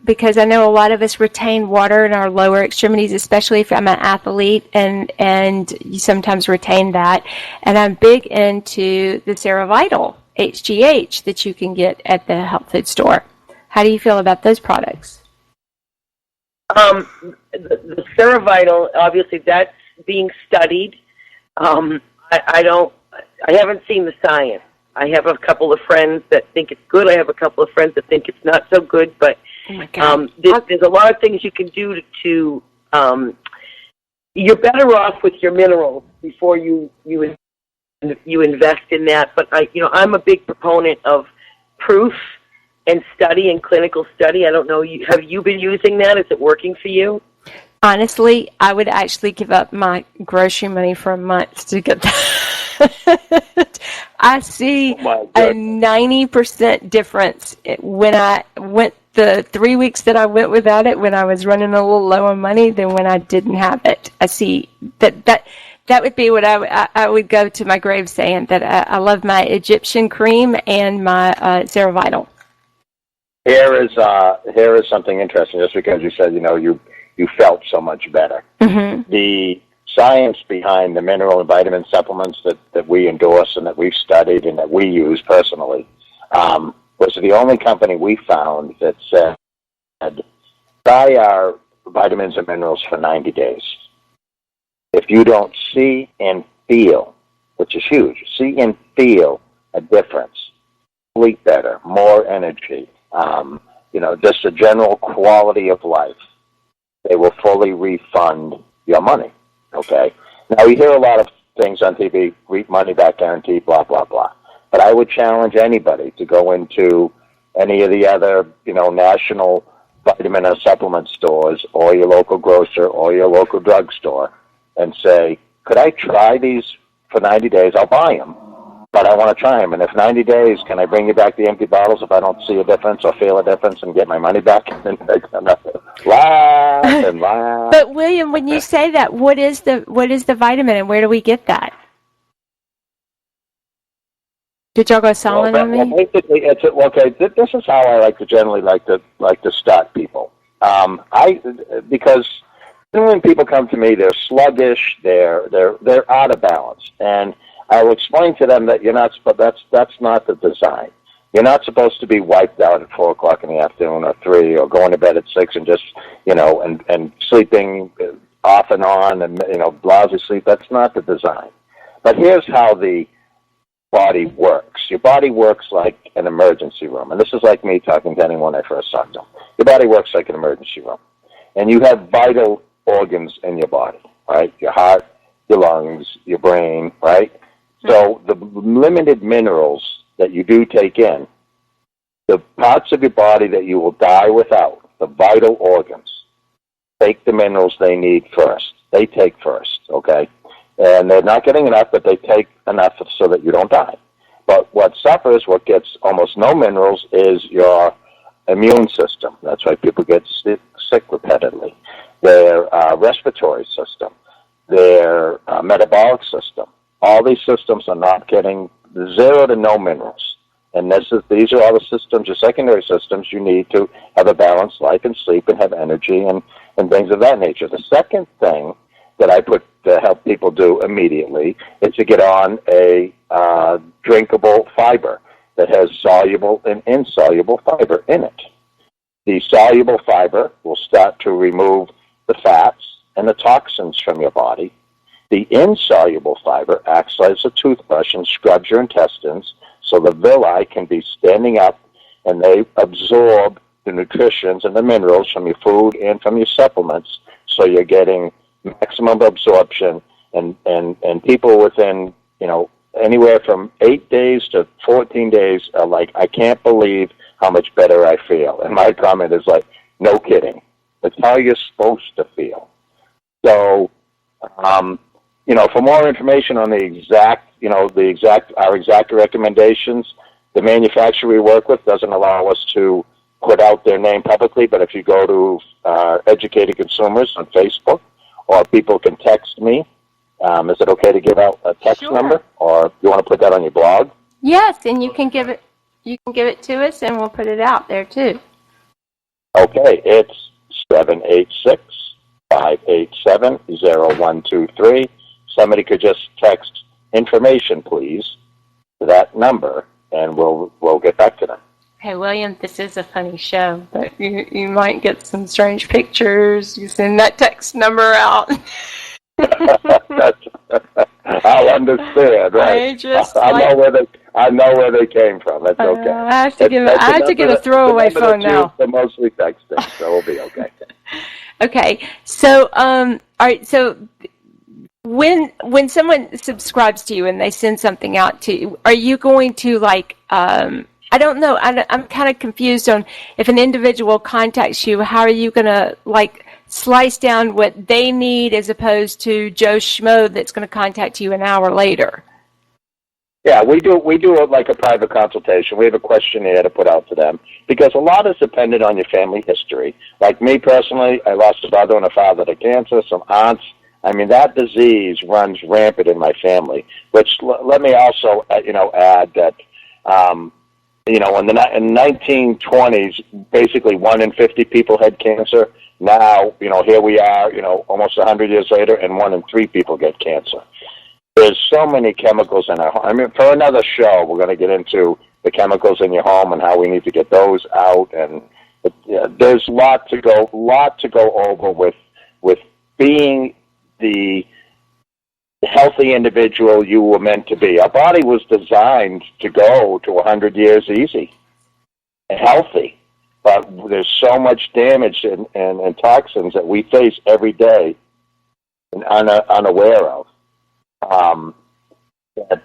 Because I know a lot of us retain water in our lower extremities, especially if I'm an athlete, and you sometimes retain that. And I'm big into the Cerevital HGH that you can get at the health food store. How do you feel about those products? The Cerevital, obviously, that's being studied. I haven't seen the science. I have a couple of friends that think it's good. I have a couple of friends that think it's not so good. But Oh my God. There's a lot of things you can do to you're better off with your minerals before you invest in that. But I'm a big proponent of proof and study and clinical study. I don't know, have you been using that? Is it working for you? Honestly, I would actually give up my grocery money for a month to get that. I see a 90% difference when I went the 3 weeks that I went without it, when I was running a little low on money, than when I didn't have it. I see that would be what I would go to my grave saying, that I love my Egyptian cream and my Zero Vital. Here is something interesting. Just because you said you felt so much better. Mm-hmm. The science behind the mineral and vitamin supplements that we endorse and that we've studied and that we use personally was the only company we found that said, buy our vitamins and minerals for 90 days. If you don't see and feel, which is huge, see and feel a difference, sleep better, more energy, just a general quality of life, they will fully refund your money, okay? Now, you hear a lot of things on TV, money back guarantee, blah, blah, blah. But I would challenge anybody to go into any of the other, national vitamin or supplement stores or your local grocer or your local drugstore and say, could I try these for 90 days? I'll buy them, but I want to try them. And if 90 days, can I bring you back the empty bottles if I don't see a difference or feel a difference and get my money back? And laugh and laugh. But William, when you say that, what is the vitamin and where do we get that? Did y'all go silent on me? Well, basically, this is how I generally like to start people. Because when people come to me, they're sluggish, they're out of balance, and I will explain to them that that's not the design. You're not supposed to be wiped out at 4 o'clock in the afternoon or 3 or going to bed at 6 and just and sleeping off and on and lousy sleep. That's not the design. But here's how the body works. Your body works like an emergency room. And this is like me talking to anyone I first talked to. Your body works like an emergency room. And you have vital organs in your body, right? Your heart, your lungs, your brain, right? So the limited minerals that you do take in, the parts of your body that you will die without, the vital organs, take the minerals they need first. They take first, okay? And they're not getting enough, but they take enough so that you don't die. But what suffers, what gets almost no minerals, is your immune system. That's why people get sick repeatedly. Their respiratory system, their metabolic system. All these systems are not getting 0 to no minerals. And these are all the systems, your secondary systems, you need to have a balanced life and sleep and have energy and things of that nature. The second thing that I put to help people do immediately is to get on a drinkable fiber that has soluble and insoluble fiber in it. The soluble fiber will start to remove the fats and the toxins from your body. The insoluble fiber acts as a toothbrush and scrubs your intestines so the villi can be standing up and they absorb the nutrients and the minerals from your food and from your supplements, so you're getting maximum absorption, and people within anywhere from 8 days to 14 days are like, I can't believe how much better I feel. And my comment is like, no kidding. It's how you're supposed to feel. So, for more information on our exact recommendations, the manufacturer we work with doesn't allow us to put out their name publicly, but if you go to Educated Consumers on Facebook, or people can text me. Is it okay to give out a text number, or you want to put that on your blog? Yes, and you can give it to us, and we'll put it out there too. Okay, it's 786-587-0123. Somebody could just text information, please, to that number, and we'll get back to them. Hey, William, this is a funny show, but you might get some strange pictures. You send that text number out. I'll understand, right? I know where they came from. That's okay. I have to get a throwaway phone now. They're mostly texting, so we'll be okay. Okay, so all right, so when someone subscribes to you and they send something out to you, are you going to I don't know, I'm kind of confused on if an individual contacts you, how are you going to slice down what they need as opposed to Joe Schmo that's going to contact you an hour later? Yeah, we do it like a private consultation. We have a questionnaire to put out to them because a lot is dependent on your family history. Like me personally, I lost a brother and a father to cancer, some aunts. I mean, that disease runs rampant in my family, which let me also, add that, in the 1920s, basically 1 in 50 people had cancer. Now, here we are, almost 100 years later, and 1 in 3 people get cancer. There's so many chemicals in our home. I mean, for another show, we're going to get into the chemicals in your home and how we need to get those out. And there's a lot to go over with being the healthy individual you were meant to be. Our body was designed to go to 100 years easy and healthy, but there's so much damage and toxins that we face every day and unaware of. That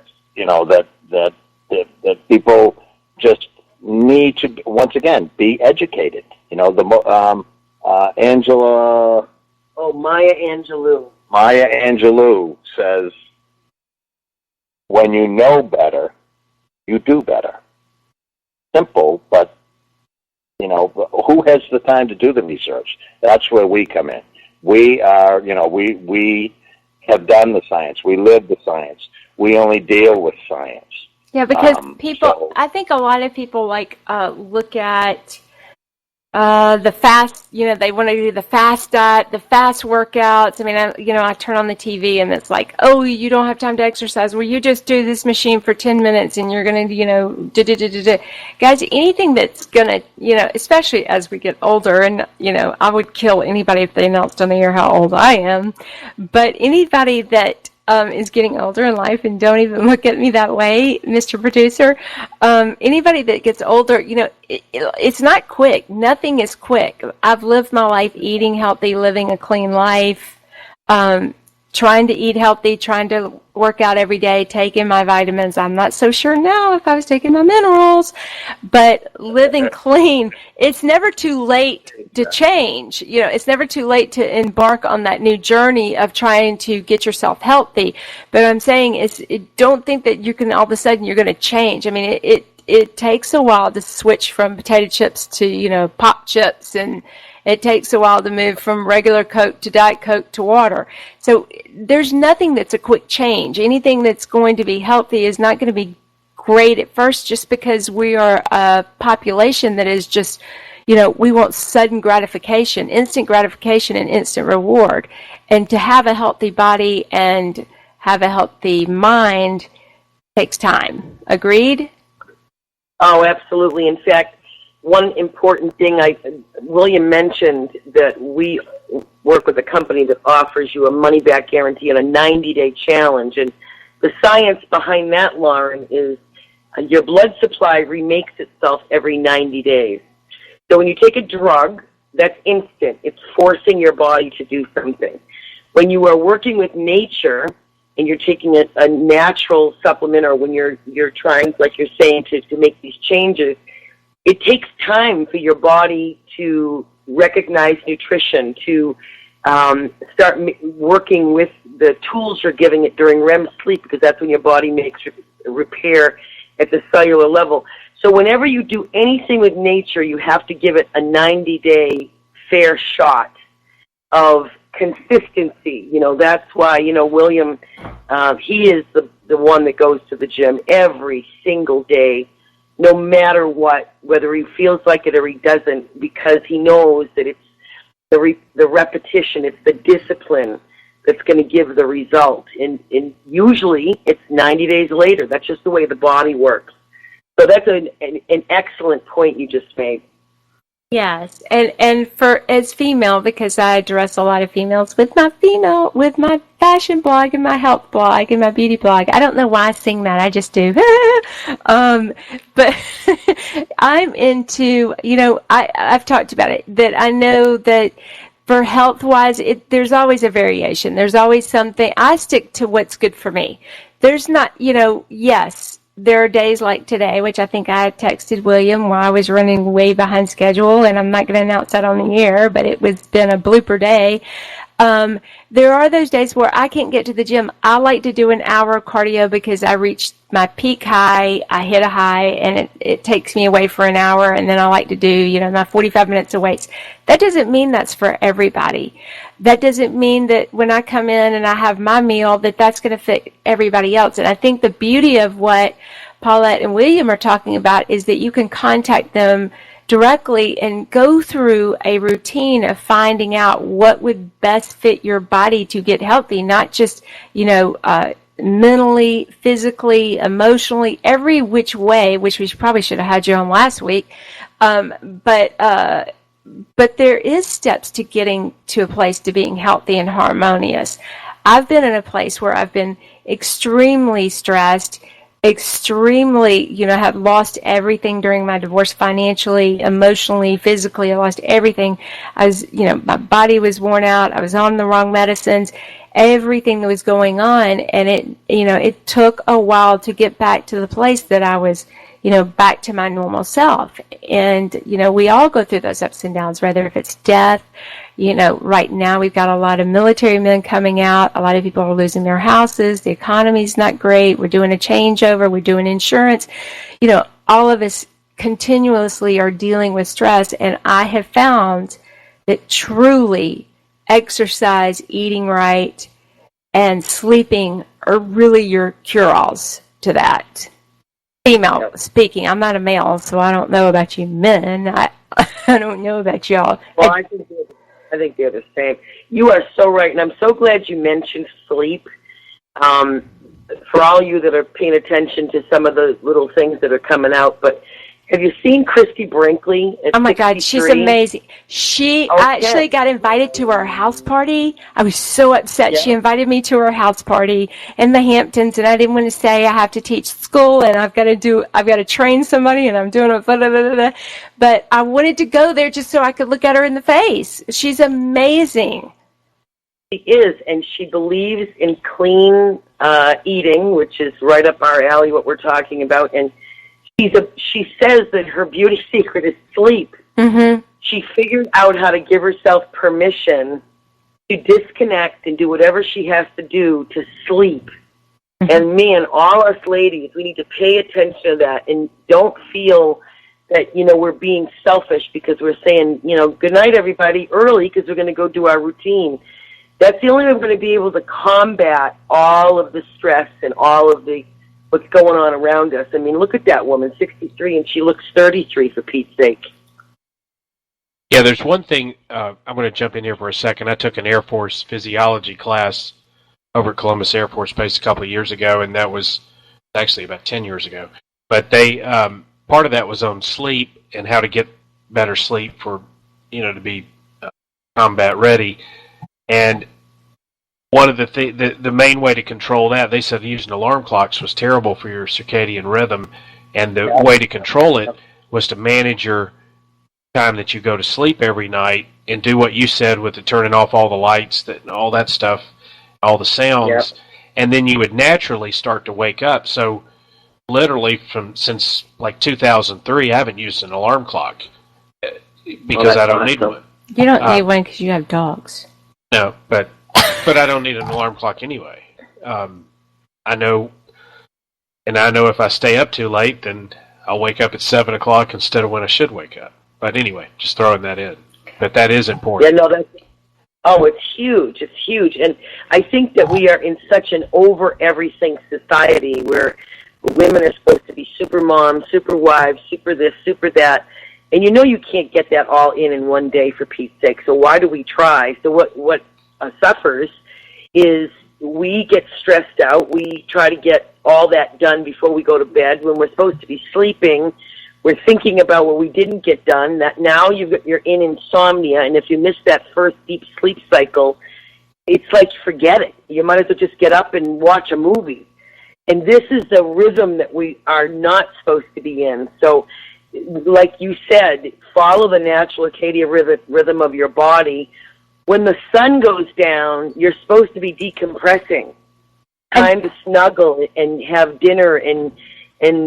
people just need to once again be educated. Angela. Oh, Maya Angelou. Maya Angelou says, "When you know better, you do better." Simple, but who has the time to do the research? That's where we come in. We are, we have done the science. We live the science. We only deal with science. Yeah, because I think a lot of people look at the fast, they want to do the fast diet, the fast workouts. I mean, I turn on the TV and it's like, oh, you don't have time to exercise. Well, you just do this machine for 10 minutes and you're going to, Guys, anything that's going to, especially as we get older, and, I would kill anybody if they announced on the air how old I am, but anybody that is getting older in life, and don't even look at me that way, Mr. Producer. Anybody that gets older, it's not quick. Nothing is quick. I've lived my life eating healthy, living a clean life, trying to eat healthy, trying to work out every day, taking my vitamins. I'm not so sure now if I was taking my minerals, but living clean. It's never too late to change. It's never too late to embark on that new journey of trying to get yourself healthy. But I'm saying is, don't think that you can all of a sudden you're going to change. I mean, it takes a while to switch from potato chips to, pop chips, and it takes a while to move from regular Coke to Diet Coke to water. So there's nothing that's a quick change. Anything that's going to be healthy is not going to be great at first, just because we are a population that is just, we want sudden gratification, instant gratification and instant reward. And to have a healthy body and have a healthy mind takes time. Agreed? Oh, absolutely. In fact, one important thing William mentioned that we work with a company that offers you a money-back guarantee and a 90-day challenge. And the science behind that, Lauren, is your blood supply remakes itself every 90 days. So when you take a drug, that's instant. It's forcing your body to do something. When you are working with nature and you're taking a natural supplement, or when you're trying, like you're saying, to make these changes, it takes time for your body to recognize nutrition, to start working with the tools you're giving it during REM sleep, because that's when your body makes repair at the cellular level. So whenever you do anything with nature, you have to give it a 90-day fair shot of consistency. That's why, William, he is the one that goes to the gym every single day, no matter what, whether he feels like it or he doesn't, because he knows that it's the repetition, it's the discipline that's going to give the result. And usually it's 90 days later. That's just the way the body works. So that's an excellent point you just made. Yes, and for as female, because I address a lot of females with my fashion blog and my health blog and my beauty blog. I don't know why I sing that. I just do. But I'm into, I've talked about it, that I know that for health-wise, there's always a variation. There's always something. I stick to what's good for me. There's not, yes, there are days like today, which I think I texted William while I was running way behind schedule, and I'm not going to announce that on the air, but it was been a blooper day. There are those days where I can't get to the gym. I like to do an hour of cardio because I reached my peak high, I hit a high, and it takes me away for an hour, and then I like to do, my 45 minutes of weights. That doesn't mean that's for everybody. That doesn't mean that when I come in and I have my meal that that's going to fit everybody else. And I think the beauty of what Paulette and William are talking about is that you can contact them directly and go through a routine of finding out what would best fit your body to get healthy, not just, mentally, physically, emotionally, every which way, which we probably should have had you on last week. But there is steps to getting to a place to being healthy and harmonious. I've been in a place where I've been extremely stressed, extremely, have lost everything during my divorce, financially, emotionally, physically. I lost everything. I was, my body was worn out. I was on the wrong medicines, everything that was going on. And it took a while to get back to the place that I was, back to my normal self. And, we all go through those ups and downs, whether if it's death. Right now we've got a lot of military men coming out. A lot of people are losing their houses. The economy's not great. We're doing a changeover. We're doing insurance. All of us continuously are dealing with stress. And I have found that truly exercise, eating right, and sleeping are really your cure-alls to that. Female speaking. I'm not a male, so I don't know about you men. I don't know about y'all. Well, I think they're the same. You are so right, and I'm so glad you mentioned sleep. For all you that are paying attention to some of the little things that are coming out, but have you seen Christy Brinkley? Oh my God, she's amazing. She actually got invited to her house party. I was so upset. Yeah. She invited me to her house party in the Hamptons, and I didn't want to say I have to teach school and I've got to train somebody, and I'm doing a blah, blah, blah, blah. But I wanted to go there just so I could look at her in the face. She's amazing. She is, and she believes in clean eating, which is right up our alley, what we're talking about, and she says that her beauty secret is sleep. Mm-hmm. She figured out how to give herself permission to disconnect and do whatever she has to do to sleep. Mm-hmm. And man, all us ladies, we need to pay attention to that and don't feel that, we're being selfish because we're saying, good night everybody early because we're going to go do our routine. That's the only way we're going to be able to combat all of the stress and all of what's going on around us. I mean, look at that woman, 63, and she looks 33, for Pete's sake. Yeah, there's one thing, I'm going to jump in here for a second. I took an Air Force physiology class over at Columbus Air Force Base a couple of years ago, and that was actually about 10 years ago. But they, part of that was on sleep and how to get better sleep for, to be combat ready. And one of the main way to control that, they said using alarm clocks was terrible for your circadian rhythm, and the way to control it was to manage your time that you go to sleep every night and do what you said with the turning off all the lights, all that stuff, all the sounds, and then you would naturally start to wake up. So literally since like 2003, I haven't used an alarm clock because I don't need one. You don't need one because you have dogs. No, but I don't need an alarm clock anyway. I know if I stay up too late, then I'll wake up at 7 o'clock instead of when I should wake up. But anyway, just throwing that in. But that is important. Yeah, no, it's huge. It's huge. And I think that we are in such an over-everything society where women are supposed to be super moms, super wives, super this, super that. And you can't get that all in one day, for Pete's sake. So why do we try? So what suffers is we get stressed out. We try to get all that done before we go to bed. When we're supposed to be sleeping, we're thinking about what we didn't get done. That now you're in insomnia, and if you miss that first deep sleep cycle, it's like forget it. You might as well just get up and watch a movie. And this is the rhythm that we are not supposed to be in. So, like you said, follow the natural circadian rhythm of your body. When the sun goes down, you're supposed to be decompressing. Time to snuggle and have dinner and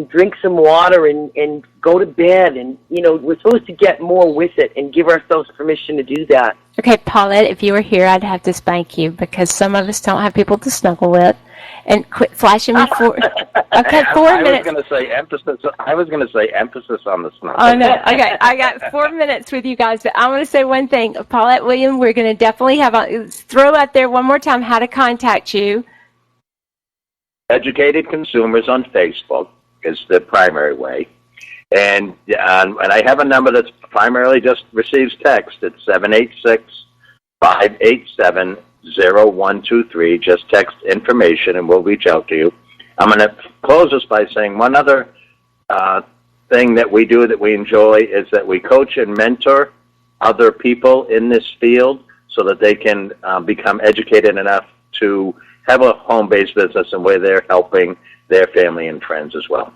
drink some water and go to bed. And, you know, we're supposed to get more with it and give ourselves permission to do that. Okay, Paulette, if you were here, I'd have to spank you because some of us don't have people to snuggle with. And quit flashing me for. Okay, 4 minutes. I was going to say emphasis on the snuggle. Oh no. Okay, I got 4 minutes with you guys, but I want to say one thing, Paulette William. We're going to definitely throw out there one more time how to contact you. Educated Consumers on Facebook is the primary way. And I have a number that's primarily just receives text. It's 786-587-0123. Just text information and we'll reach out to you. I'm going to close this by saying one other thing that we do that we enjoy is that we coach and mentor other people in this field so that they can become educated enough to have a home-based business and where they're helping their family and friends as well.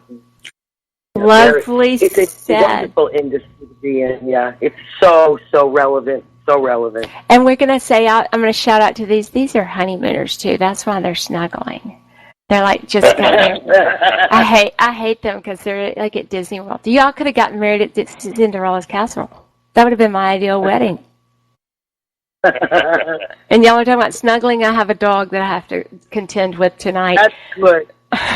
Lovely It's a said. wonderful industry to be in, yeah. It's so relevant, so relevant. And we're going to say, I'm going to shout out to these. These are honeymooners, too. That's why they're snuggling. They're like just got married. I hate them because they're like at Disney World. Y'all could have gotten married at Cinderella's castle. That would have been my ideal wedding. And y'all are talking about snuggling. I have a dog that I have to contend with tonight. That's good.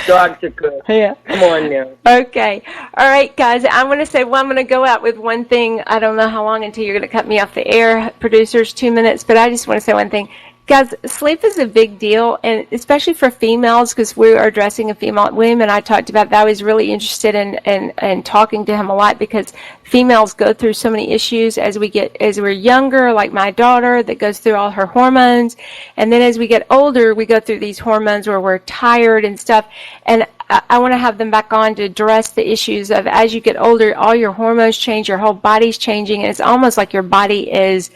Dogs are good. Yeah. Come on now. Okay. All right, guys. I'm going to say, I'm going to go out with one thing. I don't know how long until you're going to cut me off the air, producers, 2 minutes, but I just want to say one thing. Guys, sleep is a big deal, and especially for females, because we are addressing a female. William and I talked about that. I was really interested in talking to him a lot because females go through so many issues as we're younger, like my daughter that goes through all her hormones, and then as we get older, we go through these hormones where we're tired and stuff, and I want to have them back on to address the issues of as you get older, all your hormones change, your whole body's changing, and it's almost like your body is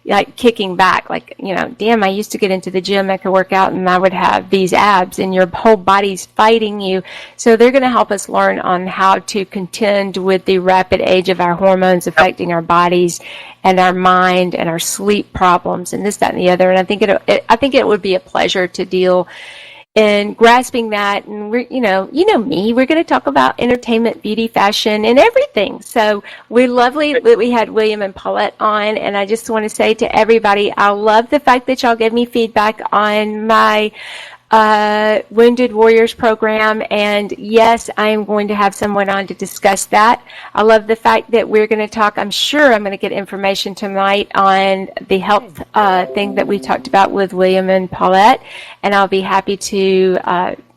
like kicking back, like, you know, damn, I used to get into the gym, I could work out and I would have these abs and your whole body's fighting you. So they're going to help us learn on how to contend with the rapid age of our hormones affecting our bodies and our mind and our sleep problems and this, that, and the other. And I think it would be a pleasure to deal and grasping that, and we're, you know me, we're going to talk about entertainment, beauty, fashion, and everything. So we're lovely that we had William and Paulette on, and I just want to say to everybody, I love the fact that y'all gave me feedback on my Wounded Warriors program, and yes, I am going to have someone on to discuss that. I love the fact that we're going to talk, I'm sure I'm going to get information tonight on the health thing that we talked about with William and Paulette, and I'll be happy to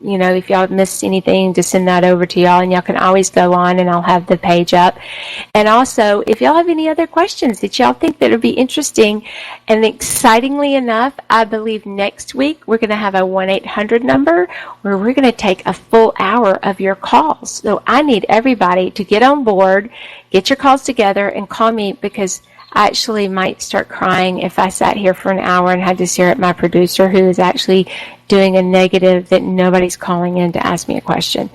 if y'all missed anything, to send that over to y'all, and y'all can always go on and I'll have the page up. And also, if y'all have any other questions that y'all think that would be interesting, and excitingly enough, I believe next week we're going to have a 1-800 number where we're going to take a full hour of your calls. So I need everybody to get on board, get your calls together, and call me, because I actually might start crying if I sat here for an hour and had to stare at my producer who is actually doing a negative that nobody's calling in to ask me a question.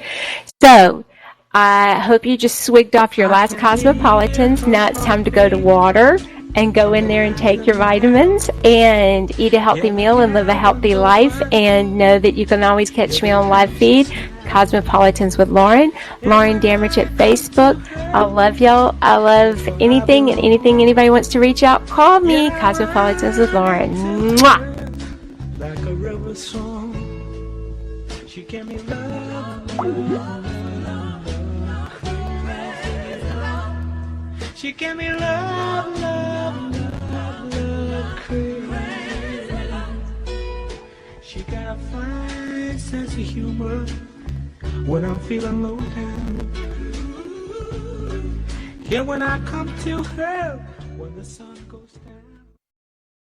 So I hope you just swigged off your last Cosmopolitans. Now it's time to go to water and go in there and take your vitamins and eat a healthy meal and live a healthy life, and know that you can always catch me on live feed, Cosmopolitans with Lauren Damrich at Facebook. I love y'all. I love anything and anything anybody wants to reach out, call me, Cosmopolitans with Lauren. Mwah! Like a river song, she gave me love, she gave me love, crazy. She got a fine sense of humor when I'm feeling low down. Yeah, when I come to her, when the sun goes down.